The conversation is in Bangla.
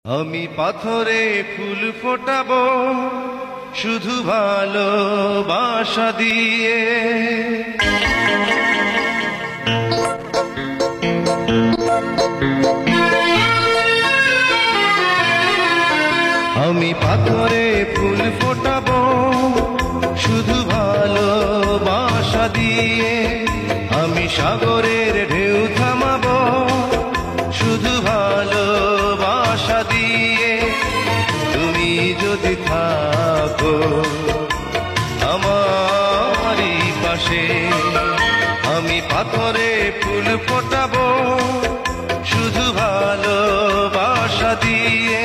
আমি পাথরে ফুল ফোটাবো শুধু ভালোবাসা দিয়ে। আমি পাথরে ফুল ফোটাবো শুধু ভালোবাসা দিয়ে। আমি সাগরের ঢেউ থামাবো শুধু ভালোবাসা দিয়ে। তুমি যদি থাকো আমারই পাশে, আমি পাথরে ফুল ফোটাবো শুধু ভালোবাসা দিয়ে।